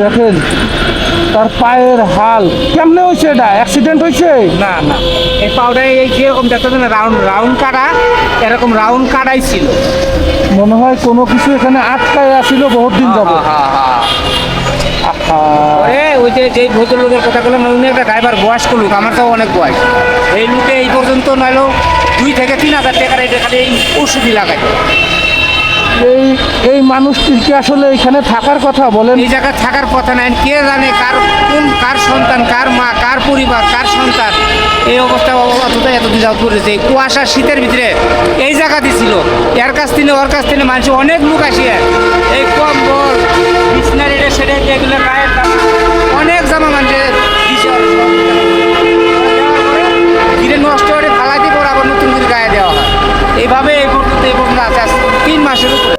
দেখেন তার পায়ের হাল কেমনে হয়েছে, এটা অ্যাক্সিডেন্ট হয়েছে? না না, এই পাউডার এই যেরকম দেখতেছেন রাউন্ড রাউন্ড কাটা, এরকম রাউন্ড কাটাই ছিল। মনে হয় কোনো কিছু এখানে আটকায় আসছিল বহুত দিন যাবে। ওই যে যেই ভদ্রলোকের কথা বললাম, উনি একটা ড্রাইভার, বয়স্ক লোক, আমার তো অনেক বয়স। এই লোকে এই পর্যন্ত নাইলেও 2 থেকে 3 হাজার টাকার এটা খালি এই ওষুধই লাগাই। এই এই মানুষটির কি আসলে এখানে থাকার কথা বলেন? এই জায়গায় থাকার কথা নাই, কে জানে কার সন্তান, কার মা, কার পরিবার, কার সন্তান এই অবস্থা অথচ এতদিন যাওয়া করেছে। এই কুয়াশা শীতের ভিতরে এই জায়গাতে ছিল, এর কাছ থেকে ওর কাছ থেকে মানুষ অনেক লোক আসিয়ে এই কম্বল বিছনার এটা সেটা এগুলো গায়ের জামা, অনেক জামা মানুষের ধীরে নষ্ট করে ফালাই দিয়ে পর আবার নতুন করে গায়ে দেওয়া হয়। এইভাবে এই পর্যন্ত আছে 3 মাসের উপরে।